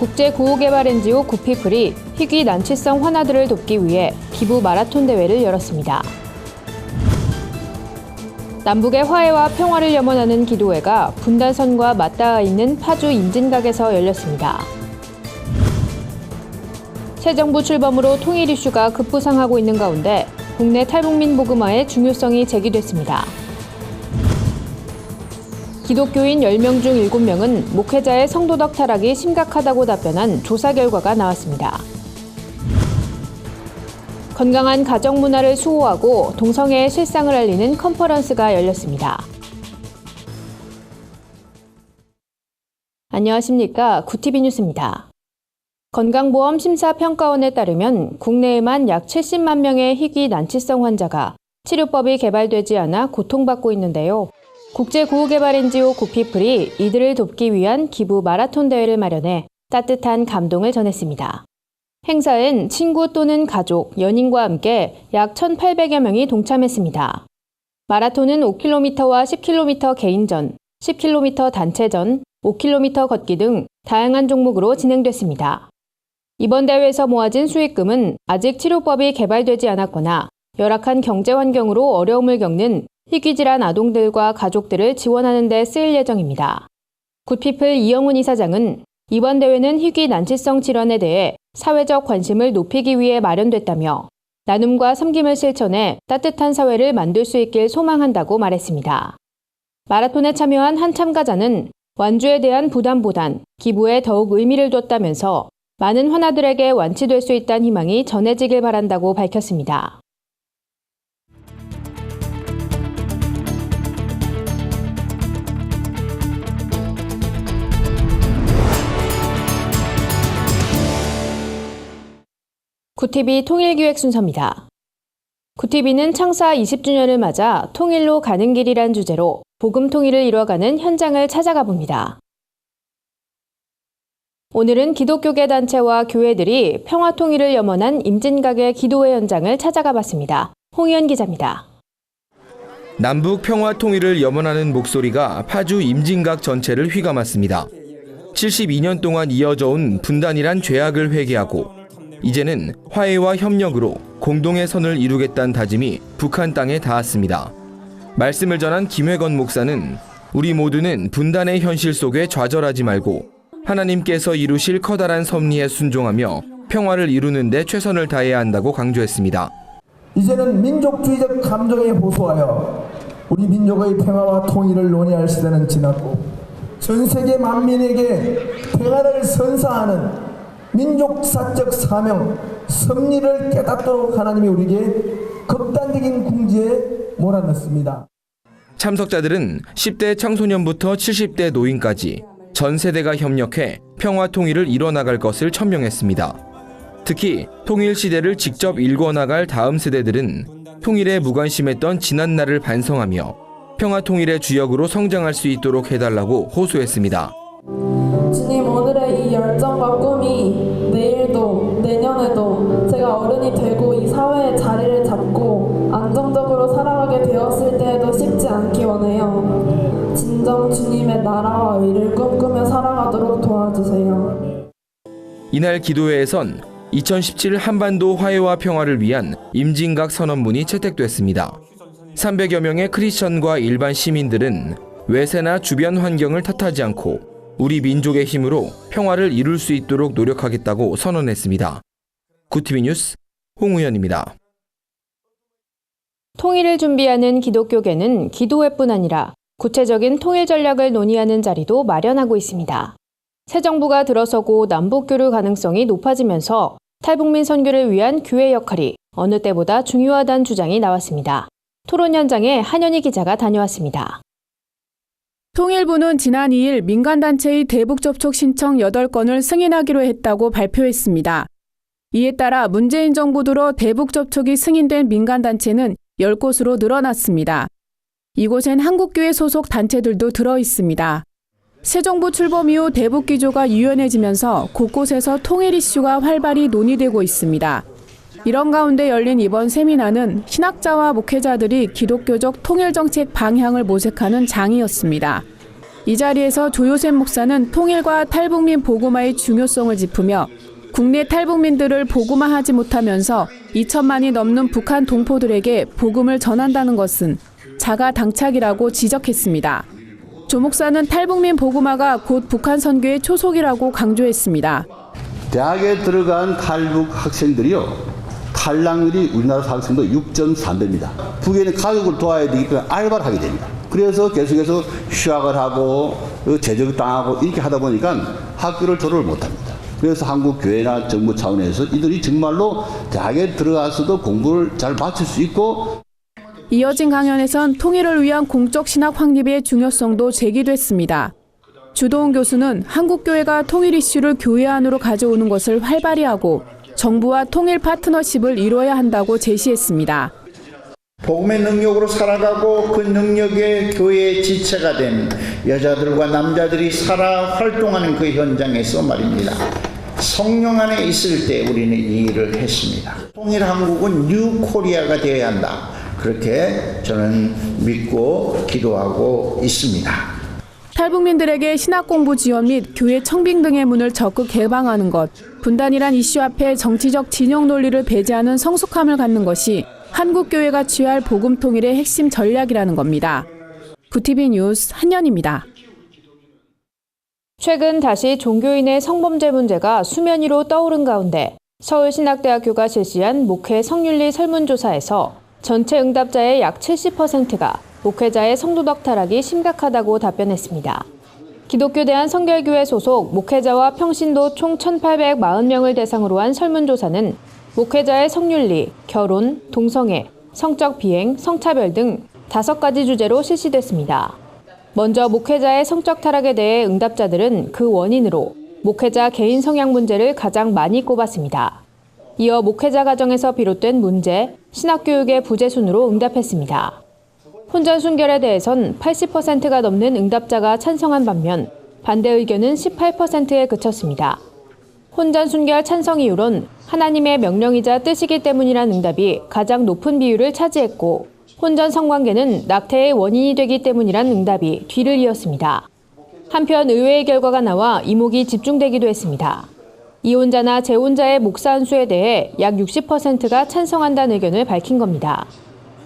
국제구호개발 NGO 희귀 난치성 환아들을 돕기 위해 기부 마라톤 대회를 열었습니다. 남북의 화해와 평화를 염원하는 기도회가 분단선과 맞닿아 있는 파주 임진각에서 열렸습니다. 새 정부 출범으로 통일 이슈가 급부상하고 있는 가운데 국내 탈북민 복음화의 중요성이 제기됐습니다. 기독교인 10명 중 7명은 목회자의 성도덕 타락이 심각하다고 답변한 조사 결과가 나왔습니다. 건강한 가정 문화를 수호하고 동성애의 실상을 알리는 컨퍼런스가 열렸습니다. 안녕하십니까. 구티비 뉴스입니다. 건강보험 심사평가원에 따르면 국내에만 약 70만 명의 희귀 난치성 환자가 치료법이 개발되지 않아 고통받고 있는데요. 국제구호개발 NGO 구피플이 이들을 돕기 위한 기부 마라톤 대회를 마련해 따뜻한 감동을 전했습니다. 행사엔 친구 또는 가족, 연인과 함께 약 1,800여 명이 동참했습니다. 마라톤은 5km와 10km 개인전, 10km 단체전, 5km 걷기 등 다양한 종목으로 진행됐습니다. 이번 대회에서 모아진 수익금은 아직 치료법이 개발되지 않았거나 열악한 경제 환경으로 어려움을 겪는 희귀질환 아동들과 가족들을 지원하는 데 쓰일 예정입니다. 굿피플 이영훈 이사장은 이번 대회는 희귀 난치성 질환에 대해 사회적 관심을 높이기 위해 마련됐다며 나눔과 섬김을 실천해 따뜻한 사회를 만들 수 있길 소망한다고 말했습니다. 마라톤에 참여한 한 참가자는 완주에 대한 부담보단 기부에 더욱 의미를 뒀다면서 많은 환아들에게 완치될 수 있다는 희망이 전해지길 바란다고 밝혔습니다. 구티비 통일기획 순서입니다. 구티비는 창사 20주년을 맞아 통일로 가는 길이란 주제로 복음 통일을 이뤄가는 현장을 찾아가 봅니다. 오늘은 기독교계 단체와 교회들이 평화 통일을 염원한 임진각의 기도회 현장을 찾아가 봤습니다. 홍희연 기자입니다. 남북 평화 통일을 염원하는 목소리가 파주 임진각 전체를 휘감았습니다. 72년 동안 이어져온 분단이란 죄악을 회개하고 이제는 화해와 협력으로 공동의 선을 이루겠다는 다짐이 북한 땅에 닿았습니다. 말씀을 전한 김회건 목사는 우리 모두는 분단의 현실 속에 좌절하지 말고 하나님께서 이루실 커다란 섭리에 순종하며 평화를 이루는 데 최선을 다해야 한다고 강조했습니다. 이제는 민족주의적 감정에 호소하여 우리 민족의 평화와 통일을 논의할 시대는 지났고 전 세계 만민에게 평화를 선사하는 민족사적 사명, 섭리를 깨닫도록 하나님이 우리에게 극단적인 궁지에 몰아넣습니다. 참석자들은 10대 청소년부터 70대 노인까지 전 세대가 협력해 평화 통일을 이뤄나갈 것을 천명했습니다. 특히 통일 시대를 직접 읽어나갈 다음 세대들은 통일에 무관심했던 지난날을 반성하며 평화 통일의 주역으로 성장할 수 있도록 해달라고 호소했습니다. 주님, 오늘의 이 열정과 꿈이 내일도 내년에도 제가 어른이 되고 이 사회의 자리를 잡고 안정적으로 살아가게 되었을 때에도 쉽지 않기 원해요. 진정 주님의 나라와 의를 꿈꾸며 살아가도록 도와주세요. 이날 기도회에선 2017 한반도 화해와 평화를 위한 임진각 선언문이 채택됐습니다. 300여 명의 크리스천과 일반 시민들은 외세나 주변 환경을 탓하지 않고 우리 민족의 힘으로 평화를 이룰 수 있도록 노력하겠다고 선언했습니다. 구티비 뉴스 홍우현입니다. 통일을 준비하는 기독교계는 기도회뿐 아니라 구체적인 통일 전략을 논의하는 자리도 마련하고 있습니다. 새 정부가 들어서고 남북교류 가능성이 높아지면서 탈북민 선교를 위한 교회 역할이 어느 때보다 중요하다는 주장이 나왔습니다. 토론 현장에 한현희 기자가 다녀왔습니다. 통일부는 지난 2일 민간단체의 대북 접촉 신청 8건을 승인하기로 했다고 발표했습니다. 이에 따라 문재인 정부 들어 대북 접촉이 승인된 민간단체는 10곳으로 늘어났습니다. 이곳엔 한국교회 소속 단체들도 들어 있습니다. 새 정부 출범 이후 대북 기조가 유연해지면서 곳곳에서 통일 이슈가 활발히 논의되고 있습니다. 이런 가운데 열린 이번 세미나는 신학자와 목회자들이 기독교적 통일정책 방향을 모색하는 장이었습니다. 이 자리에서 조요셉 목사는 통일과 탈북민 보고마의 중요성을 짚으며 국내 탈북민들을 보고마하지 못하면서 2천만이 넘는 북한 동포들에게 복음을 전한다는 것은 자가당착이라고 지적했습니다. 조 목사는 탈북민 보고마가 곧 북한 선교의 초속이라고 강조했습니다. 대학에 들어간 탈북 학생들이요, 탈락률이 우리나라 학생도 6.3배입니다. 북에는 가족을 도와야 되기 때문에 알바를 하게 됩니다. 그래서 계속해서 휴학을 하고 제적을 당하고 이렇게 하다 보니까 학교를 졸업을 못합니다. 그래서 한국 교회나 정부 차원에서 이들이 정말로 대학에 들어가서도 공부를 잘 마칠 수 있고. 이어진 강연에선 통일을 위한 공적 신학 확립의 중요성도 제기됐습니다. 주도훈 교수는 한국교회가 통일 이슈를 교회 안으로 가져오는 것을 활발히 하고 정부와 통일 파트너십을 이뤄야 한다고 제시했습니다. 복음의 능력으로 살아가고 그 능력에 교회의 지체가 된 여자들과 남자들이 살아 활동하는 그 현장에서 말입니다. 성령 안에 있을 때 우리는 이 일을 했습니다. 통일 한국은 뉴 코리아가 되어야 한다. 그렇게 저는 믿고 기도하고 있습니다. 탈북민들에게 신학공부 지원 및 교회 청빙 등의 문을 적극 개방하는 것, 분단이란 이슈 앞에 정치적 진영 논리를 배제하는 성숙함을 갖는 것이 한국교회가 취할 복음 통일의 핵심 전략이라는 겁니다. 구티비 뉴스 한연입니다. 최근 다시 종교인의 성범죄 문제가 수면 위로 떠오른 가운데 서울신학대학교가 실시한 목회 성윤리 설문조사에서 전체 응답자의 약 70%가 목회자의 성도덕 타락이 심각하다고 답변했습니다. 기독교 대한성결교회 소속 목회자와 평신도 총 1,840명을 대상으로 한 설문조사는 목회자의 성윤리, 결혼, 동성애, 성적 비행, 성차별 등 5가지 주제로 실시됐습니다. 먼저 목회자의 성적 타락에 대해 응답자들은 그 원인으로 목회자 개인 성향 문제를 가장 많이 꼽았습니다. 이어 목회자 가정에서 비롯된 문제, 신학교육의 부재 순으로 응답했습니다. 혼전 순결에 대해선 80%가 넘는 응답자가 찬성한 반면 반대 의견은 18%에 그쳤습니다. 혼전 순결 찬성 이유론 하나님의 명령이자 뜻이기 때문이란 응답이 가장 높은 비율을 차지했고 혼전 성관계는 낙태의 원인이 되기 때문이란 응답이 뒤를 이었습니다. 한편 의외의 결과가 나와 이목이 집중되기도 했습니다. 이혼자나 재혼자의 목사 안수에 대해 약 60%가 찬성한다는 의견을 밝힌 겁니다.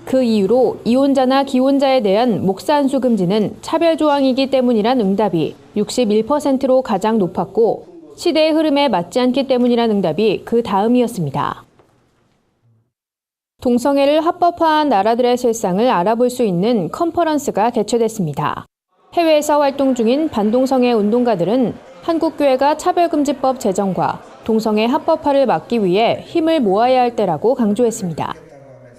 그 이유로 이혼자나 기혼자에 대한 목사 안수 금지는 차별 조항이기 때문이란 응답이 61%로 가장 높았고 시대의 흐름에 맞지 않기 때문이란 응답이 그 다음이었습니다. 동성애를 합법화한 나라들의 실상을 알아볼 수 있는 컨퍼런스가 개최됐습니다. 해외에서 활동 중인 반동성애 운동가들은 한국교회가 차별금지법 제정과 동성애 합법화를 막기 위해 힘을 모아야 할 때라고 강조했습니다.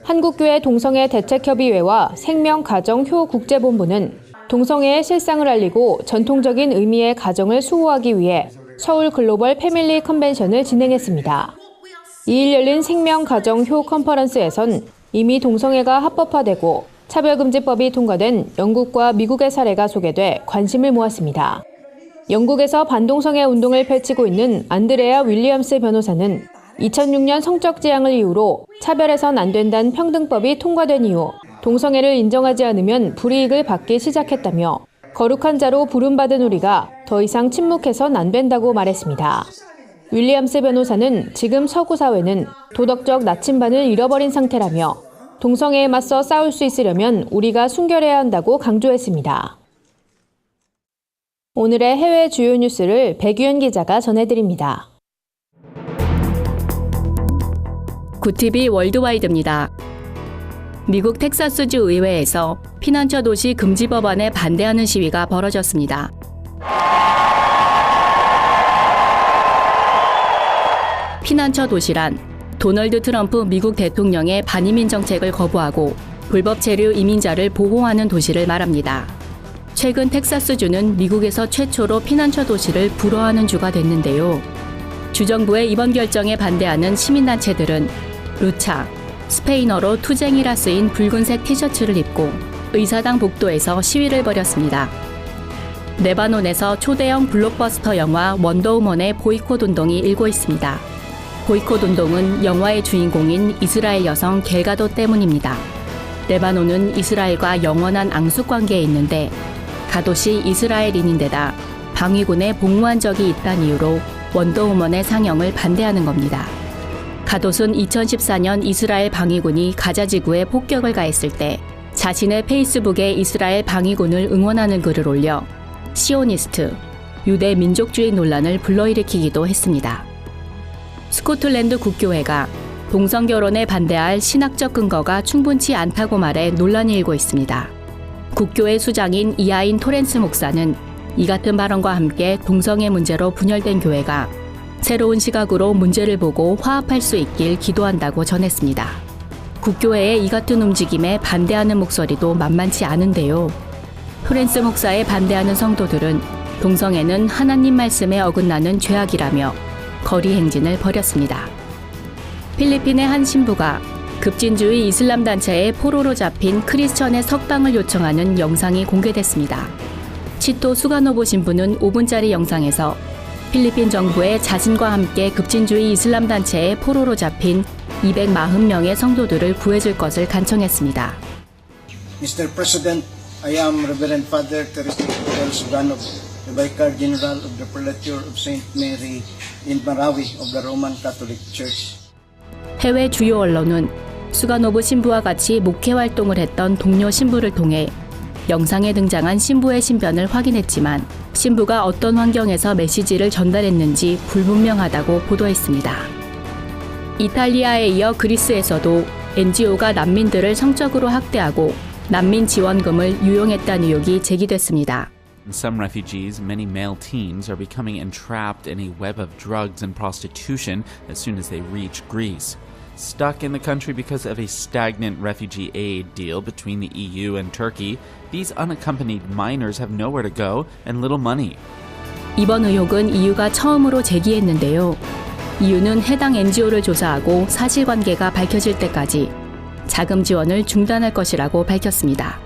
한국교회 동성애 대책협의회와 생명가정효국제본부는 동성애의 실상을 알리고 전통적인 의미의 가정을 수호하기 위해 서울 글로벌 패밀리 컨벤션을 진행했습니다. 2일 열린 생명가정효 컨퍼런스에선 이미 동성애가 합법화되고 차별금지법이 통과된 영국과 미국의 사례가 소개돼 관심을 모았습니다. 영국에서 반동성애 운동을 펼치고 있는 안드레아 윌리엄스 변호사는 2006년 성적 지향을 이유로 차별해선 안 된다는 평등법이 통과된 이후 동성애를 인정하지 않으면 불이익을 받기 시작했다며 거룩한 자로 부름받은 우리가 더 이상 침묵해선 안 된다고 말했습니다. 윌리엄스 변호사는 지금 서구 사회는 도덕적 나침반을 잃어버린 상태라며 동성애에 맞서 싸울 수 있으려면 우리가 순결해야 한다고 강조했습니다. 오늘의 해외 주요 뉴스를 백유연 기자가 전해드립니다. 구티비 월드와이드입니다. 미국 텍사스주 의회에서 피난처 도시 금지 법안에 반대하는 시위가 벌어졌습니다. 피난처 도시란 도널드 트럼프 미국 대통령의 반이민 정책을 거부하고 불법 체류 이민자를 보호하는 도시를 말합니다. 최근 텍사스주는 미국에서 최초로 피난처 도시를 불허하는 주가 됐는데요. 주정부의 이번 결정에 반대하는 시민단체들은 루차, 스페인어로 투쟁이라 쓰인 붉은색 티셔츠를 입고 의사당 복도에서 시위를 벌였습니다. 레바논에서 초대형 블록버스터 영화 원더우먼의 보이콧 운동이 일고 있습니다. 보이콧 운동은 영화의 주인공인 이스라엘 여성 겔가도 때문입니다. 레바논은 이스라엘과 영원한 앙숙 관계에 있는데 가도시 이스라엘인인데다 방위군에 복무한 적이 있다는 이유로 원더우먼의 상영을 반대하는 겁니다. 가돗은 2014년 이스라엘 방위군이 가자 지구에 폭격을 가했을 때 자신의 페이스북에 이스라엘 방위군을 응원하는 글을 올려 시오니스트, 유대 민족주의 논란을 불러일으키기도 했습니다. 스코틀랜드 국교회가 동성 결혼에 반대할 신학적 근거가 충분치 않다고 말해 논란이 일고 있습니다. 국교회 수장인 이하인 토렌스 목사는 이 같은 발언과 함께 동성애 문제로 분열된 교회가 새로운 시각으로 문제를 보고 화합할 수 있길 기도한다고 전했습니다. 국교회의 이 같은 움직임에 반대하는 목소리도 만만치 않은데요. 토렌스 목사에 반대하는 성도들은 동성애는 하나님 말씀에 어긋나는 죄악이라며 거리 행진을 벌였습니다. 필리핀의 한 신부가 급진주의 이슬람 단체의 포로로 잡힌 크리스천의 석방을 요청하는 영상이 공개됐습니다. 치토 수가노보 신부는 5분짜리 영상에서 필리핀 정부의 자신과 함께 급진주의 이슬람 단체의 포로로 잡힌 240명의 성도들을 구해줄 것을 간청했습니다. Mr. President, I am Reverend Father Teresa L. Suganov, the Vicar General of the Prelature of St. Mary in Marawi of the Roman Catholic Church. 해외 주요 언론은 수가노브 신부와 같이 목회 활동을 했던 동료 신부를 통해 영상에 등장한 신부의 신변을 확인했지만 신부가 어떤 환경에서 메시지를 전달했는지 불분명하다고 보도했습니다. 이탈리아에 이어 그리스에서도 NGO가 난민들을 성적으로 학대하고 난민 지원금을 유용했다는 의혹이 제기됐습니다. Some refugees, many male teens, are becoming entrapped in a web of drugs and prostitution as soon as they reach Greece. Stuck in the country because of a stagnant refugee aid deal between the EU and Turkey, these unaccompanied minors have nowhere to go and little money. 이번 의혹은 EU가 처음으로 제기했는데요. EU는 해당 NGO를 조사하고 사실관계가 밝혀질 때까지 자금 지원을 중단할 것이라고 밝혔습니다.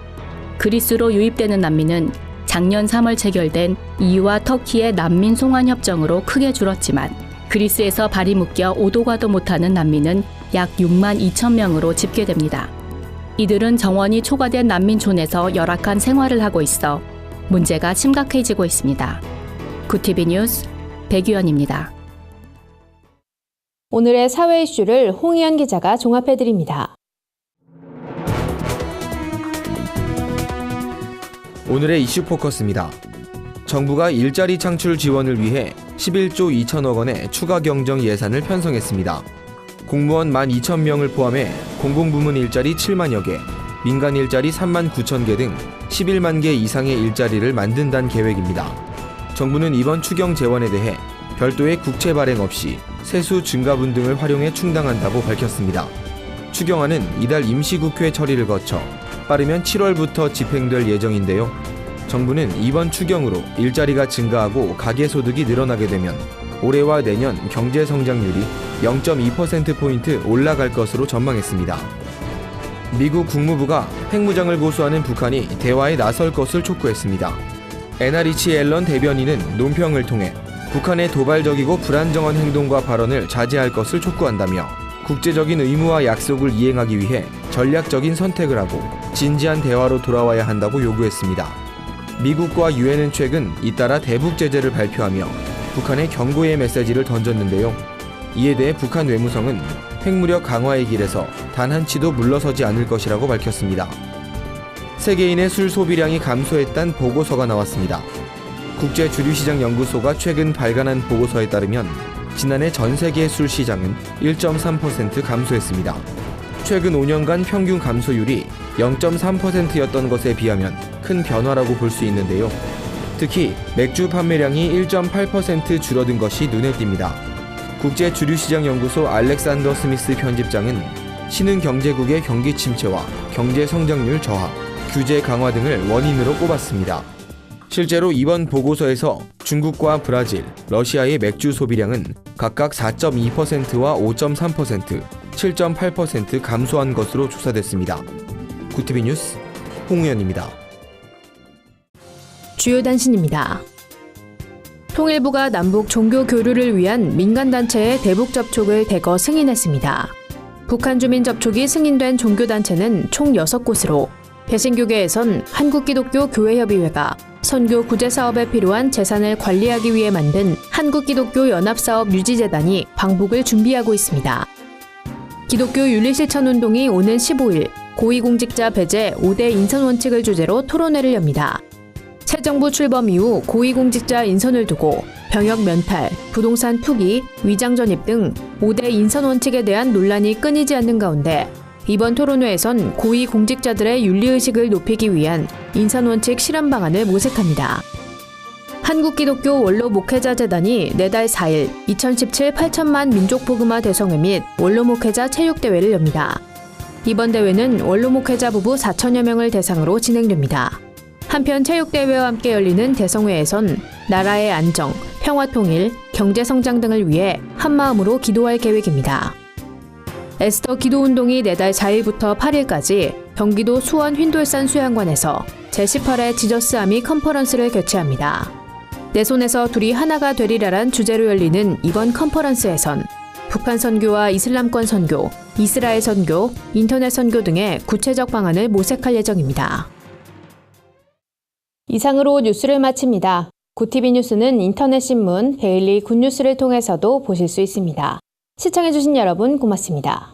그리스로 유입되는 난민은 작년 3월 체결된 EU와 터키의 난민 송환 협정으로 크게 줄었지만 그리스에서 발이 묶여 오도 가도 못하는 난민은 약 6만 2천 명으로 집계됩니다. 이들은 정원이 초과된 난민촌에서 열악한 생활을 하고 있어 문제가 심각해지고 있습니다. 구티비 뉴스 백유연입니다. 오늘의 사회 이슈를 홍희연 기자가 종합해드립니다. 오늘의 이슈 포커스입니다. 정부가 일자리 창출 지원을 위해 11조 2천억 원의 추가 경정 예산을 편성했습니다. 공무원 12,000명을 포함해 공공부문 일자리 7만여 개, 민간 일자리 3만 9천 개 등 11만 개 이상의 일자리를 만든다는 계획입니다. 정부는 이번 추경 재원에 대해 별도의 국채 발행 없이 세수 증가분 등을 활용해 충당한다고 밝혔습니다. 추경안은 이달 임시국회 처리를 거쳐 빠르면 7월부터 집행될 예정인데요. 정부는 이번 추경으로 일자리가 증가하고 가계소득이 늘어나게 되면 올해와 내년 경제 성장률이 0.2%포인트 올라갈 것으로 전망했습니다. 미국 국무부가 핵무장을 고수하는 북한이 대화에 나설 것을 촉구했습니다. 애나 리치 앨런 대변인은 논평을 통해 북한의 도발적이고 불안정한 행동과 발언을 자제할 것을 촉구한다며 국제적인 의무와 약속을 이행하기 위해 전략적인 선택을 하고 진지한 대화로 돌아와야 한다고 요구했습니다. 미국과 유엔은 최근 잇따라 대북 제재를 발표하며 북한의 경고의 메시지를 던졌는데요. 이에 대해 북한 외무성은 핵무력 강화의 길에서 단 한 치도 물러서지 않을 것이라고 밝혔습니다. 세계인의 술 소비량이 감소했다는 보고서가 나왔습니다. 국제주류시장연구소가 최근 발간한 보고서에 따르면 지난해 전 세계 술 시장은 1.3% 감소했습니다. 최근 5년간 평균 감소율이 0.3%였던 것에 비하면 큰 변화라고 볼 수 있는데요. 특히 맥주 판매량이 1.8% 줄어든 것이 눈에 띕니다. 국제주류시장연구소 알렉산더 스미스 편집장은 신흥경제국의 경기 침체와 경제 성장률 저하, 규제 강화 등을 원인으로 꼽았습니다. 실제로 이번 보고서에서 중국과 브라질, 러시아의 맥주 소비량은 각각 4.2%와 5.3%, 7.8% 감소한 것으로 조사됐습니다. 구티비 뉴스 홍우연입니다. 주요 단신입니다. 통일부가 남북 종교 교류를 위한 민간단체의 대북 접촉을 대거 승인했습니다. 북한 주민 접촉이 승인된 종교단체는 총 6곳으로 개신교계에선 한국기독교교회협의회가 선교 구제 사업에 필요한 재산을 관리하기 위해 만든 한국기독교연합사업유지재단이 방북을 준비하고 있습니다. 기독교 윤리실천운동이 오는 15일 고위공직자 배제 5대 인선원칙을 주제로 토론회를 엽니다. 새 정부 출범 이후 고위공직자 인선을 두고 병역 면탈, 부동산 투기, 위장 전입 등 5대 인선원칙에 대한 논란이 끊이지 않는 가운데 이번 토론회에선 고위공직자들의 윤리의식을 높이기 위한 인선원칙 실현 방안을 모색합니다. 한국기독교 원로목회자재단이 내달 4일 2017 8천만 민족복음화 대성회 및 원로목회자 체육대회를 엽니다. 이번 대회는 원로목회자 부부 4천여 명을 대상으로 진행됩니다. 한편 체육대회와 함께 열리는 대성회에선 나라의 안정, 평화통일, 경제성장 등을 위해 한마음으로 기도할 계획입니다. 에스더 기도운동이 내달 4일부터 8일까지 경기도 수원 휜돌산 수양관에서 제18회 지저스 아미 컨퍼런스를 개최합니다. 내 손에서 둘이 하나가 되리라란 주제로 열리는 이번 컨퍼런스에선 북한 선교와 이슬람권 선교, 이스라엘 선교, 인터넷 선교 등의 구체적 방안을 모색할 예정입니다. 이상으로 뉴스를 마칩니다. 고티비 뉴스는 인터넷 신문 데일리 굿뉴스를 통해서도 보실 수 있습니다. 시청해주신 여러분 고맙습니다.